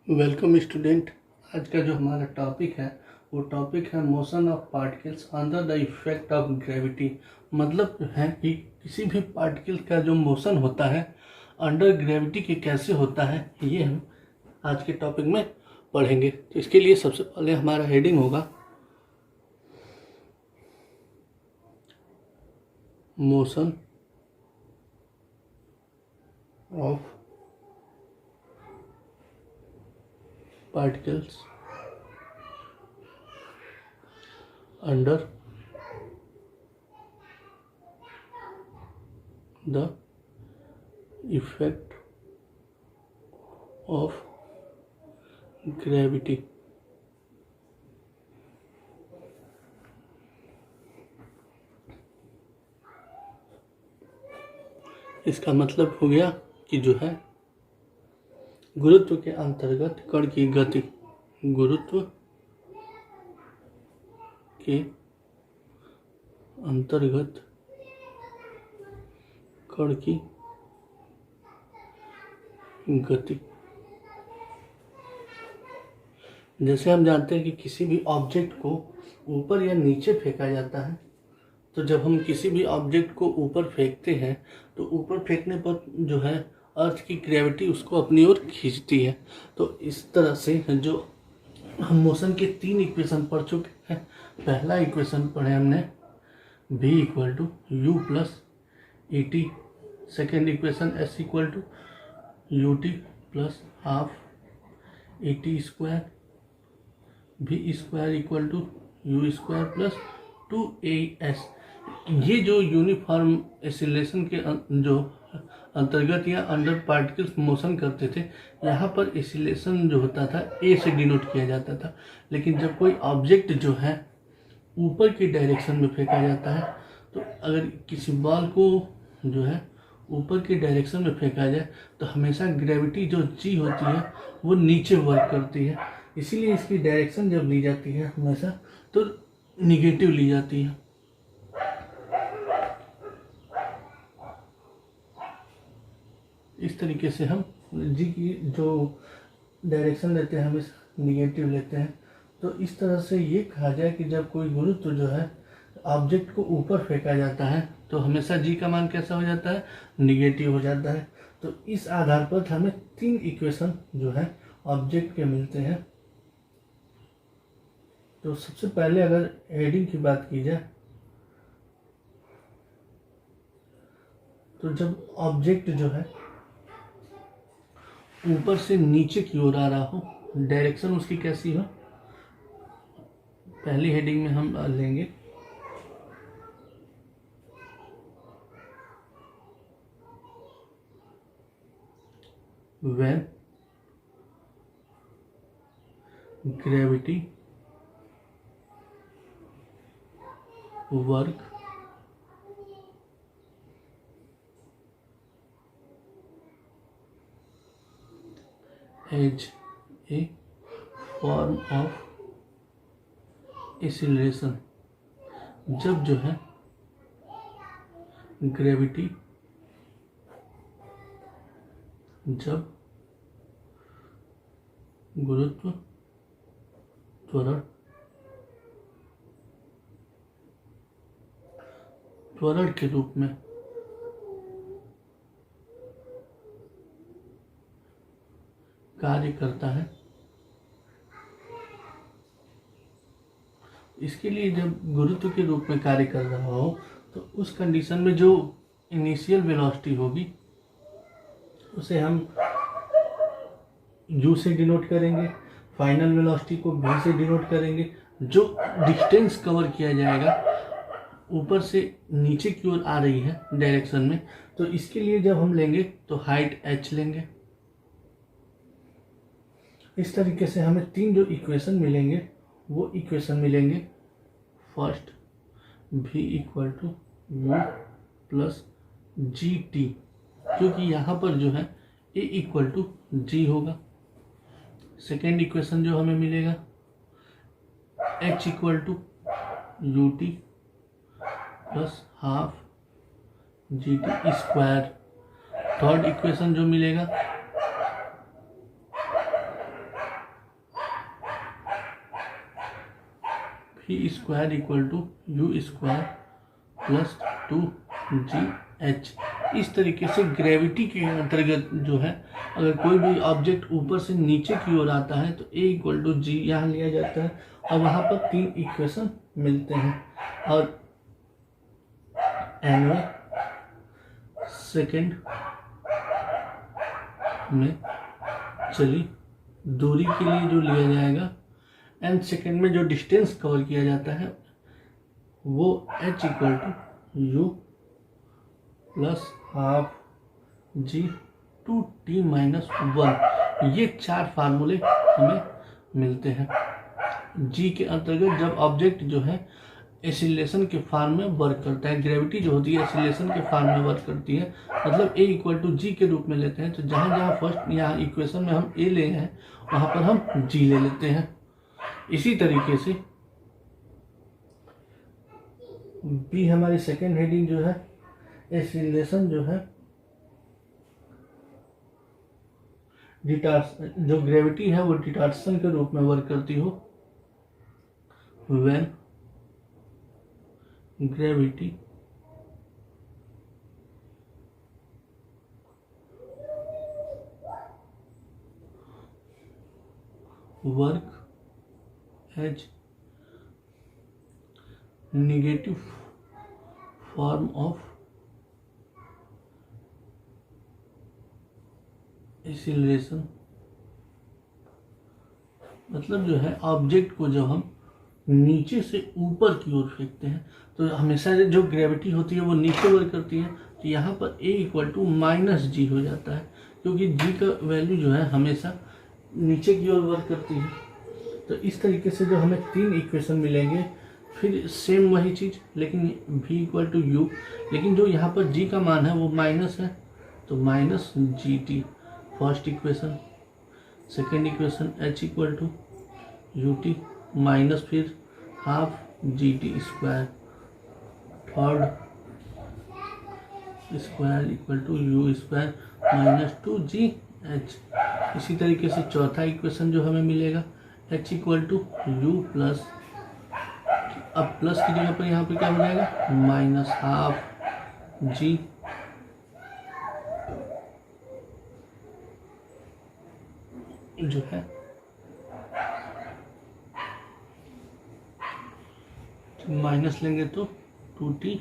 Welcome student. आज का जो हमारा टॉपिक है वो टॉपिक है motion of particles under the effect of gravity. मतलब है कि किसी भी पार्टिकल का जो मोशन होता है अंडर ग्रेविटी के कैसे होता है, ये हम आज के टॉपिक में पढ़ेंगे। तो इसके लिए सबसे पहले हमारा हेडिंग होगा motion of particles under the effect of gravity। इसका मतलब हो गया कि जो है गुरुत्व के अंतर्गत कण की गति, गुरुत्व के अंतर्गत कण की गति। जैसे हम जानते हैं कि किसी भी ऑब्जेक्ट को ऊपर या नीचे फेंका जाता है, तो जब हम किसी भी ऑब्जेक्ट को ऊपर फेंकते हैं तो ऊपर फेंकने पर जो है अर्थ की ग्रेविटी उसको अपनी ओर खींचती है। तो इस तरह से जो हम मोशन के 3 इक्वेशन पढ़ चुके हैं। पहला इक्वेशन पढ़े हमने v equal to U plus E T. Second equation s equal to you T plus half A T square. v square equal to you square plus 2as। ये जो यूनिफॉर्म एसिलेशन के जो अंतर्गत या अंडर पार्टिकल्स मोशन करते थे, यहाँ पर एसिलेशन जो होता था ए से डिनोट किया जाता था। लेकिन जब कोई ऑब्जेक्ट जो है ऊपर की डायरेक्शन में फेंका जाता है, तो अगर किसी बॉल को जो है ऊपर की डायरेक्शन में फेंका जाए तो हमेशा ग्रेविटी जो जी होती है वो नीचे वर्क करती है। इसीलिए इसकी डायरेक्शन जब ली जाती है हमेशा तो निगेटिव ली जाती है। इस तरीके से हम जी की जो डायरेक्शन लेते हैं हमेशा निगेटिव लेते हैं। तो इस तरह से ये कहा जाए कि जब कोई गुरुत्व जो है ऑब्जेक्ट को ऊपर फेंका जाता है तो हमेशा जी का मान कैसा हो जाता है, निगेटिव हो जाता है। तो इस आधार पर हमें 3 इक्वेशन जो है ऑब्जेक्ट के मिलते हैं। तो सबसे पहले अगर हेडिंग की बात की जाए तो जब ऑब्जेक्ट जो है ऊपर से नीचे की ओर आ रहा हो, डायरेक्शन उसकी कैसी हो, पहली हेडिंग में हम लेंगे when gravity work as a form of acceleration। जब जो है ग्रेविटी, जब गुरुत्व त्वरण के रूप में कार्य करता है। इसके लिए जब गुरुत्व के रूप में कार्य कर रहा हो तो उस कंडीशन में जो इनिशियल वेलोसिटी होगी उसे हम u से डिनोट करेंगे, फाइनल वेलोसिटी को v से डिनोट करेंगे। जो डिस्टेंस कवर किया जाएगा ऊपर से नीचे की ओर आ रही है डायरेक्शन में, तो इसके लिए जब हम लेंगे तो हाइट h लेंगे। इस तरीके से हमें 3 जो इक्वेशन मिलेंगे वो इक्वेशन मिलेंगे। First v equal to U plus G T, क्योंकि यहाँ पर जो है a इक्वल टू जी होगा। सेकेंड इक्वेशन जो हमें मिलेगा h equal to you T plus half G T square. Third equation जो मिलेगा v square equal to you square plus 2gh। इस तरीके से ग्रेविटी के अंतर्गत जो है अगर कोई भी ऑब्जेक्ट ऊपर से नीचे की ओर आता है तो a इक्वल टू जी यहाँ लिया जाता है और वहाँ पर 3 इक्वेशन मिलते हैं। और एनवे सेकेंड में चलिए दूरी के लिए जो लिया जाएगा, एंड सेकेंड में जो डिस्टेंस कवर किया जाता है वो h equal to U plus half G 2t minus 1। ये 4 फार्मूले हमें मिलते हैं। जी के अंतर्गत जब ऑब्जेक्ट जो है एसिलेशन के फॉर्म में वर्क करता है, ग्रेविटी जो होती है एसिलेशन के फॉर्म में वर्क करती है, मतलब ए इक्वल टू जी के रूप में लेते हैं। तो जहाँ जहाँ फर्स्ट यहाँ इक्वेशन में हम ए ले हैं वहाँ पर हम जी ले लेते हैं। इसी तरीके से बी हमारी सेकेंड हेडिंग जो है एसिलेशन जो है जो ग्रेविटी है वो डिटार्सन के रूप में वर्क करती हो when gravity work as negative form of acceleration. मतलब जो है ऑब्जेक्ट को जब हम नीचे से ऊपर की ओर फेंकते हैं तो हमेशा जो ग्रेविटी होती है वो नीचे वर्क करती है। तो यहाँ पर a equal to minus G हो जाता है क्योंकि g का वैल्यू जो है हमेशा नीचे की ओर वर्क करती है। तो इस तरीके से जो हमें 3 इक्वेशन मिलेंगे, फिर सेम वही चीज़ लेकिन v इक्वल टू यू, लेकिन जो यहाँ पर g का मान है वो माइनस है तो minus g t first equation. Second equation h equal to you t minus फिर half G T square. Third square equal to you square minus 2gh। इसी तरीके से चौथा इक्वेशन जो हमें मिलेगा h equal to U plus, अब plus की जगह पर यहाँ पे क्या हो जाएगा माइनस हाफ जी जो है माइनस लेंगे तो 2t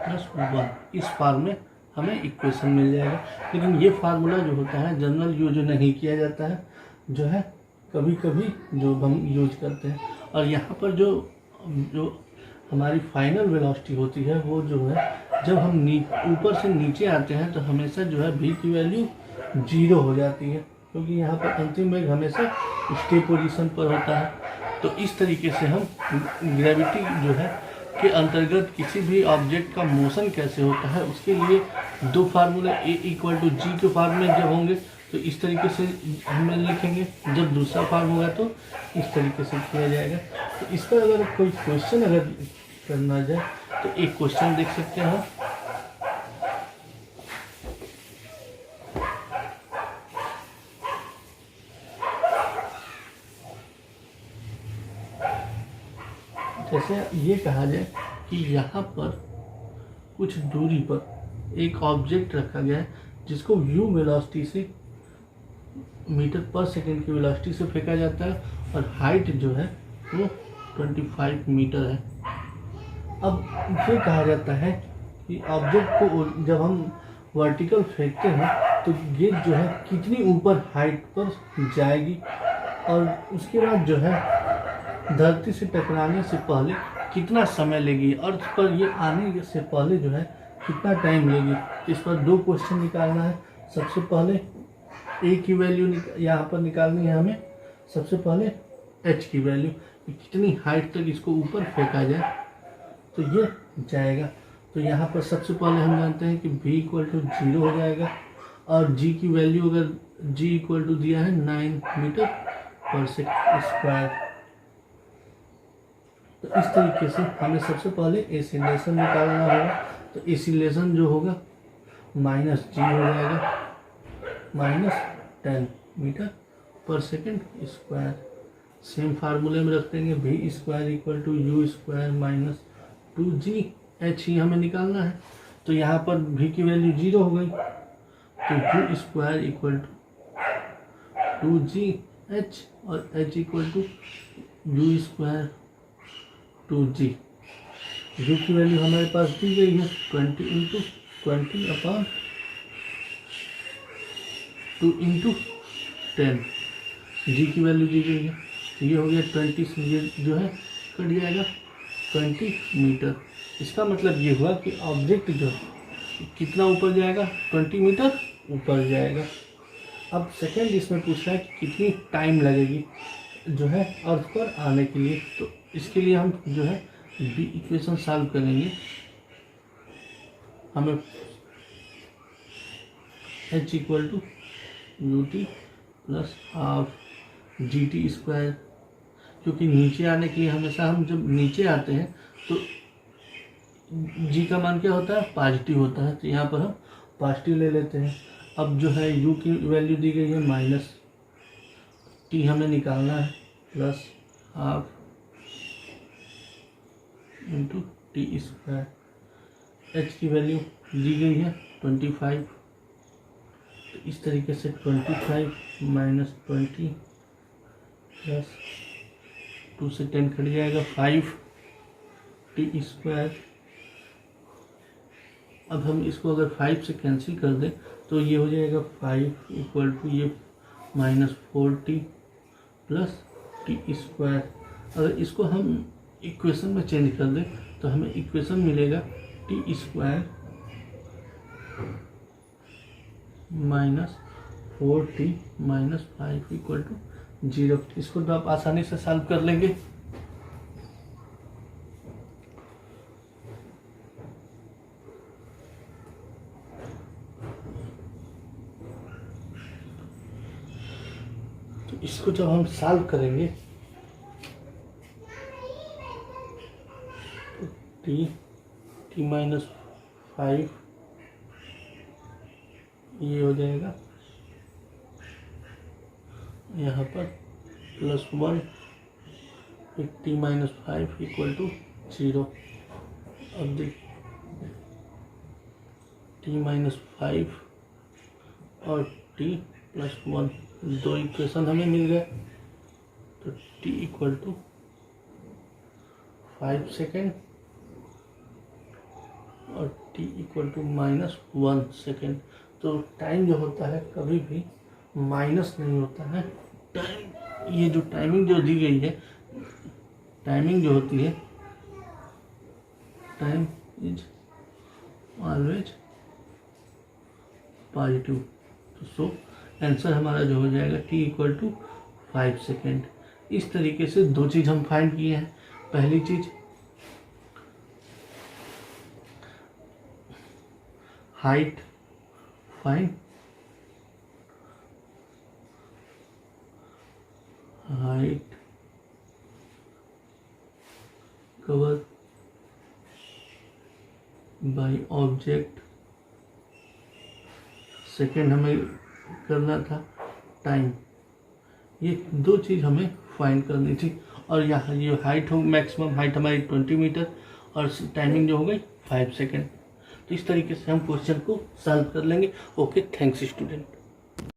प्लस 1। इस फॉर्म में हमें इक्वेशन मिल जाएगा। लेकिन ये फार्मूला जो होता है जनरल यूज नहीं किया जाता है, जो है कभी कभी जो हम यूज करते हैं। और यहाँ पर जो हमारी फाइनल वेलोसिटी होती है वो जो है जब हम ऊपर से नीचे आते हैं तो हमेशा जो है v की वैल्यू 0 हो जाती है क्योंकि यहाँ पर अंतिम वेग हमेशा स्टे पोजीशन पर होता है। तो इस तरीके से हम ग्रेविटी जो है के अंतर्गत किसी भी ऑब्जेक्ट का मोशन कैसे होता है उसके लिए 2 फार्मूले a इक्वल टू जी के फॉर्म में जब होंगे तो इस तरीके से हम लिखेंगे, जब दूसरा फॉर्म होगा तो इस तरीके से किया जाएगा। तो इस पर अगर कोई क्वेश्चन अगर करना जाए तो एक क्वेश्चन देख सकते हैं हम। जैसे ये कहा जाए कि यहाँ पर कुछ दूरी पर एक ऑब्जेक्ट रखा गया है जिसको u वेलोसिटी से मीटर पर सेकंड की वेलोसिटी से फेंका जाता है और हाइट जो है वो 25 मीटर है। अब ये कहा जाता है कि ऑब्जेक्ट को जब हम वर्टिकल फेंकते हैं तो ये जो है कितनी ऊपर हाइट पर जाएगी और उसके बाद जो है धरती से टकराने से पहले कितना समय लेगी, अर्थ पर ये आने से पहले जो है कितना टाइम लेगी। इस पर 2 क्वेश्चन निकालना है। सबसे पहले a की वैल्यू यहाँ पर निकालनी है हमें। सबसे पहले h की वैल्यू कितनी हाइट तक इसको ऊपर फेंका जाए तो ये जाएगा। तो यहाँ पर सबसे पहले हम जानते हैं कि v इक्वल टू 0 हो जाएगा और g की वैल्यू अगर g इक्वल टू दिया है 9 मीटर पर सेकंड स्क्वायर। तो इस तरीके से हमें सबसे पहले एक्सीलरेशन निकालना होगा। तो एक्सीलरेशन जो होगा माइनस जी हो जाएगा minus 10 metre per second square. Same फार्मूले में रख देंगे, V square equal to you square minus 2g h ही हमें निकालना है। तो यहाँ पर v की वैल्यू 0 हो गई, तो you square equal to 2gh और h equal to you square 2g। U की वैल्यू हमारे पास दी गई है 20 इंटू 20/2 इंटू 10, जी की वैल्यू दी गई है, तो ये हो गया 20 से ये जो है कट जाएगा 20 मीटर। इसका मतलब ये हुआ कि ऑब्जेक्ट जो कितना ऊपर जाएगा, 20 मीटर ऊपर जाएगा। अब सेकेंड इसमें पूछ रहा है कि कितनी टाइम लगेगी जो है अर्थ पर आने के लिए। तो इसके लिए हम जो है बी इक्वेशन सॉल्व करेंगे। हमें h equal to you T plus half G T square, क्योंकि नीचे आने के लिए हमेशा हम जब नीचे आते हैं तो g का मान क्या होता है, पॉजिटिव होता है, तो यहाँ पर हम पॉजिटिव ले लेते हैं। अब जो है u की वैल्यू दी गई है माइनस t हमें निकालना है plus half into T square, h की वैल्यू दी गई है 25, तो इस तरीके से 25 माइनस 20 प्लस 2 से 10 कट जाएगा 5 टी स्क्वायर। अब हम इसको अगर 5 से कैंसिल कर दें तो ये हो जाएगा 5 इक्वल टू ये minus 4t plus T square. अगर इसको हम इक्वेशन में चेंज कर दें तो हमें इक्वेशन मिलेगा T square minus 4t minus 5 equal to 0। इसको तो आप आसानी से सॉल्व कर लेंगे। तो इसको जब हम सॉल्व करेंगे तो टी माइनस 5 ये हो जाएगा यहाँ पर प्लस 1 फिर टी माइनस 5 इक्वल टू 0। अब देख टी माइनस 5 और टी प्लस 1 दो इक्वेशन हमें मिल गए। तो टी इक्वल टू 5 सेकेंड और T equal to minus 1 second. तो टाइम जो होता है कभी भी माइनस नहीं होता है। टाइम ये जो टाइमिंग जो दी गई है, टाइमिंग जो होती है, टाइम इज ऑलवेज पॉजिटिव। तो सो आंसर हमारा जो हो जाएगा t इक्वल टू 5 सेकेंड। इस तरीके से दो चीज़ हम फाइंड किए हैं। पहली चीज height find, height cover by object. Second हमें करना था टाइम। ये दो चीज़ हमें फाइंड करनी थी। और यहाँ ये हाइट हो, मैक्सिमम हाइट हमारी 20 मीटर और टाइमिंग जो हो गई 5 सेकेंड। तो इस तरीके से हम क्वेश्चन को सॉल्व कर लेंगे। Okay, thanks student.